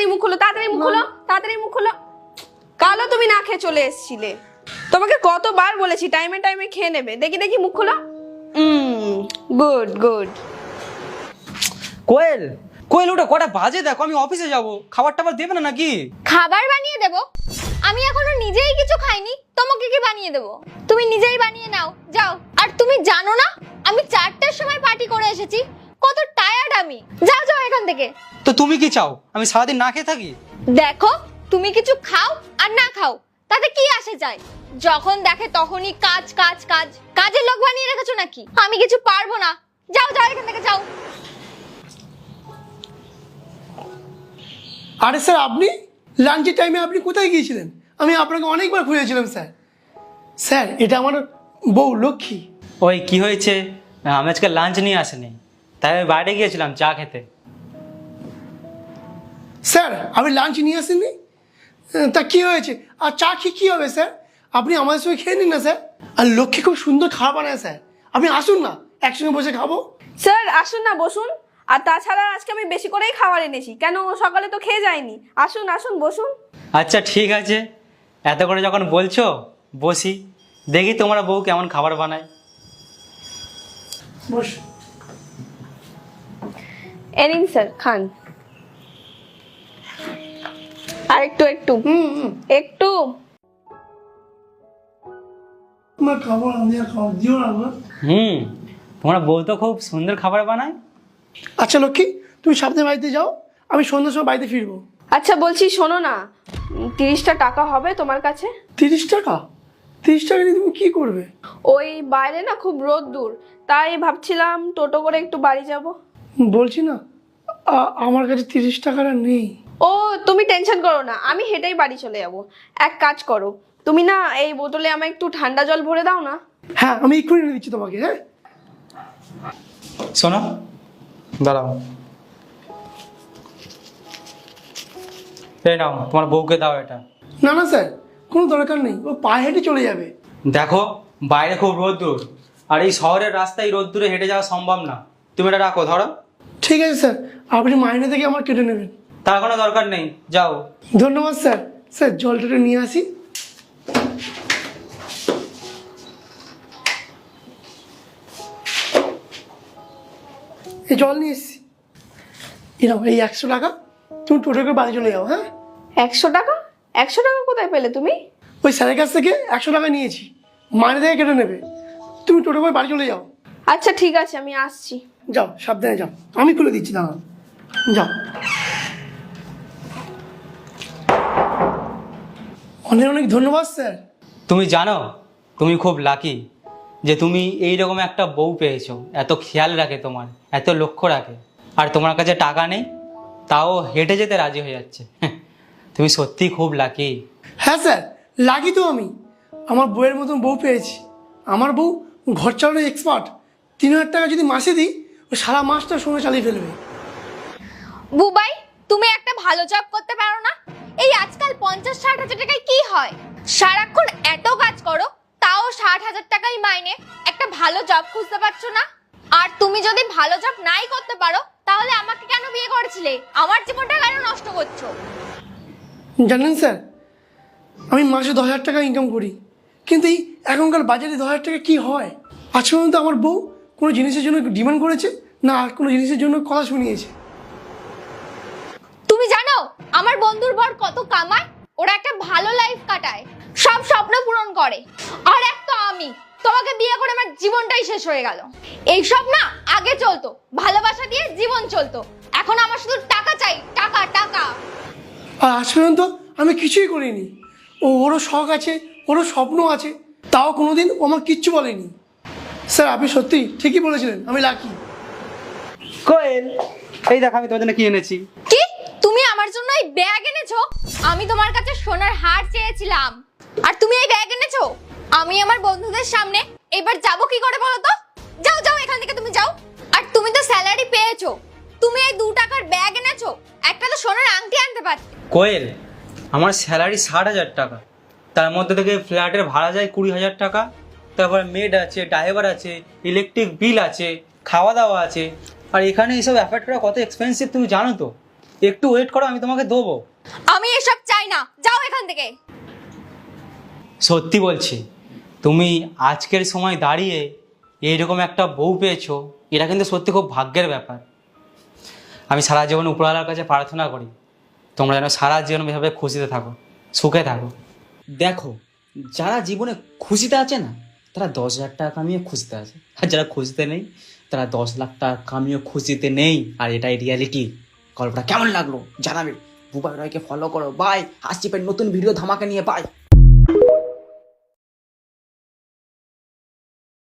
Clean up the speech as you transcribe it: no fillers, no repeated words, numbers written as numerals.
তাড়াতাড়ি মুখ খোলো, তাড়াতাড়ি মুখ খোলো, তাড়াতাড়ি মুখ খোলো। কালও তুমি না খেয়ে চলে এসেছিলে, তোমাকে কতবার বলেছি টাইমে টাইমে খেয়ে নেবে। দেখি দেখি মুখ খোলো। Good good. কোয়েল, কোয়েল ওটা কটা বাজে দেখো, আমি অফিসে যাব, খাবার টাবার দেবে না নাকি? খাবার বানিয়ে দেব? আমি এখনো নিজেই কিছু খাইনি, তোমাকে কি বানিয়ে দেব? তুমি নিজেই বানিয়ে নাও, যাও। আর তুমি জানো না আমি 4টার সময় পার্টি করে এসেছি, কত টায়ার্ড আমি। যাও যাও এখান থেকে। তো তুমি কি চাও আমি সারাদিন না খেয়ে থাকি? দেখো, তুমি কিছু খাও আর না খাও তাতে কি আসে যায়? যখন দেখে তখনই কাজ কাজ কাজ। কাজের লোক বানিয়ে রেখেছো নাকি? আমি কিছু পারবো না, যাও যাও এখান থেকে যাও। আরে স্যার, আপনি লাঞ্চের টাইমে আপনি কোথায় গিয়েছিলেন? আমি আপনাকে অনেকবার খুঁজেছিলাম স্যার। স্যার, এটা আমার বউ লক্ষ্মী। ওই কি হয়েছে, আমি আজকে লাঞ্চ নিয়ে আসিনি, তাই আমি বাইরে গিয়েছিলাম চা খেতে। স্যার, আপনি লাঞ্চ নিয়ে আসেননি? তা কি হয়েছে? আর চা খেয়ে কী হবে স্যার? আপনি আমাদের সঙ্গে খেয়ে নিন না স্যার। আর লক্ষ্মী খুব সুন্দর খাবার বানায় স্যার, আপনি আসুন না, একসঙ্গে বসে খাবো। স্যার আসুন না, বসুন। আর তাছাড়া আজকে আমি বেশি করেই খাবার এনেছি, কেন সকালে তো খেয়ে যায়নি। আসুন আসুন, বসুন। আচ্ছা ঠিক আছে, এত করে যখন বলছো বসি, দেখি তোমার বউ কেমন খাবার বানায়। বস। এ নিন স্যার, খান। আর একটু একটু একটু। আমার খাবার আমি আর খাবার দিও না আমার। তোমার বউ তো খুব সুন্দর খাবার বানায়। আচ্ছা লক্ষ্মী, তুমি সামনের বাড়িতে যাও, আমি সন্ধ্যার সময় বাড়িতে ফিরবো। আচ্ছা বলছি, শোনো না, 30টা টাকা হবে তোমার কাছে? 30 টাকা? 30 টাকা নিয়ে তুমি কি করবে? ওই বাইরে না খুব রোদ দূর, তাই ভাবছিলাম টোটো করে একটু বাড়ি যাব। বলছি না, আমার কাছে 30 টাকাটা নেই। ও তুমি টেনশন করো না, আমি হেঁটেই বাড়ি চলে যাব। এক কাজ করো, তুমি না এই বোতলে আমায় একটু ঠান্ডা জল ভরে দাও না। হ্যাঁ, আমি এক্ষুনি এনে দিচ্ছি তোমাকে। হ্যাঁ, শোনো, দাঁড়াও, এই নাও তোমার বউকে দাও এটা। না না স্যার, কোনো দরকার নেই, ও পায়ে হেঁটে চলে যাবে। দেখো বাইরে খুব রোদ্দুর, আর এই শহরের রাস্তায় রোদ্দুরে হেঁটে যাওয়া সম্ভব না, তুমি এটা রাখো, ধরো। ঠিক আছে স্যার, আপনি মাইনে থেকে আমার কেটে নেবেন। তার কোনো দরকার নেই, যাও। ধন্যবাদ স্যার। স্যার, জলটা নিয়ে আসি। এই জল নিয়ে এসছি, এরকম এই 100 টাকা, তুমি টোটো করে বাড়ি চলে যাও। হ্যাঁ, 100 টাকা? 100 টাকা কোথায় পেলে তুমি? ওই স্যারের কাছ থেকে 100 টাকা নিয়েছি, মাইনে থেকে কেটে নেবে, তুমি টোটো করে বাড়ি চলে যাও। আচ্ছা ঠিক আছে, আমি আসছি। যাও, সাবধানে যাও, আমি খুলে দিচ্ছি, দাঁড়াও, যাও। অনেক অনেক ধন্যবাদ স্যার। তুমি জানো তুমি খুব লাকি যে তুমি এইরকম একটা বউ পেয়েছো, এত খেয়াল রাখে তোমার, এত লক্ষ্য রাখে, আর তোমার কাছে টাকা নেই তাও হেঁটে যেতে রাজি হয়ে যাচ্ছে। তুমি সত্যি খুব লাকি। হ্যাঁ স্যার, লাগি তো আমি, আমার বউয়ের মতন বউ পেয়েছি। আমার বউ ঘর চালানোর এক্সপার্ট। 3000 টাকা যদি মাসে দিই, ও সারা মাসটা সময় চালিয়ে ফেলবে। বুবাই, তুমি একটা ভালো জব করতে পারো না? এই আজকাল 50-60 হাজার টাকায় কি হয়? সারাক্ষণ এত কাজ করো, তাও 60,000 টাকাই মাইনে। একটা ভালো জব খুঁজতে পারছো না? আর তুমি যদি ভালো জব নাই করতে পারো, তাহলে আমাকে কেন বিয়ে করেছিলে? আমার জীবনটা কেন নষ্ট করছো? জানেন স্যার, আমি মাসে 10,000 টাকা ইনকাম করি, কিন্তু এই এখনকার বাজারে 10,000 টাকা কী হয়? আজ পর্যন্ত আমার বউ কোনো জিনিসের জন্য ডিমান্ড করেছে না, আর কোনো জিনিসের জন্য কথা শুনিয়েছে? তুমি জানো আমার বন্ধুর বর কত কামায়? ওরা একটা ভালো লাইফ কাটায়, সব স্বপ্ন পূরণ করে। আর এক তো আমি, তোমাকে বিয়ে করে আমার জীবনটাই শেষ হয়ে গেল। এইসব না আগে চলতো, ভালোবাসা দিয়ে জীবন চলতো, এখন আমার শুধু টাকা চাই, টাকা টাকা। আর আজ পর্যন্ত আমি কিছুই করিনি। ওরও শখ আছে, ওরও স্বপ্ন আছে, তাও কোনোদিন ও আমার কিচ্ছু বলেনি। স্যার, আপনি সত্যি ঠিকই বলেছিলেন, আমি লাকি। কোয়েল, এই দেখো আমি তোমার জন্য কি এনেছি। কি? তুমি আমার জন্য এই ব্যাগ এনেছো? আমি তোমার কাছে সোনার হার চেয়েছিলাম, আর তুমি এই ব্যাগ এনেছো? আমি আমার বন্ধুদের সামনে এবার যাব কি করে বলো তো? যাও যাও এখান থেকে, তুমি যাও। আর তুমি তো স্যালারি পেয়েছো, তুমি এই 2 টাকার ব্যাগ এনেছো, একটা তো সোনার আংটি আনতে পারতে। কোয়েল, আমার স্যালারি 60,000 টাকা, তার মধ্যে থেকে ফ্ল্যাটের ভাড়া যায় 20,000 টাকা, তারপর মেড আছে, ড্রাইভার আছে, ইলেকট্রিক বিল আছে, খাওয়া দাওয়া আছে, আর এখানে এইসব অ্যাফোর্ড করা কত এক্সপেন্সিভ তুমি জানো তো? একটু ওয়েট করো, আমি তোমাকে দেবো। আমি এসব চাই না, যাও এখান থেকে। সত্যি বলছি, তুমি আজকের সময় দাঁড়িয়ে এইরকম একটা বউ পেয়েছো, এটা কিন্তু সত্যি খুব ভাগ্যের ব্যাপার। আমি সারা জীবন উপরওয়ালার কাছে প্রার্থনা করি তোমরা যেন সারা জীবন এভাবে খুশিতে থাকো, সুখে থাকো। দেখো, যারা জীবনে খুশিতে আছে না, তারা 10,000 টাকা কামিয়ে খুশিতে আছে, আর যারা খুশিতে নেই তারা 10 লাখ টাকা কামিয়ে খুশিতে নেই। আর এটাই রিয়ালিটি। গল্পটা কেমন লাগলো জানাবে। বুবাই রয়কে ফলো করো। বাই, আসছি নতুন ভিডিও ধামাকা নিয়ে। বাই।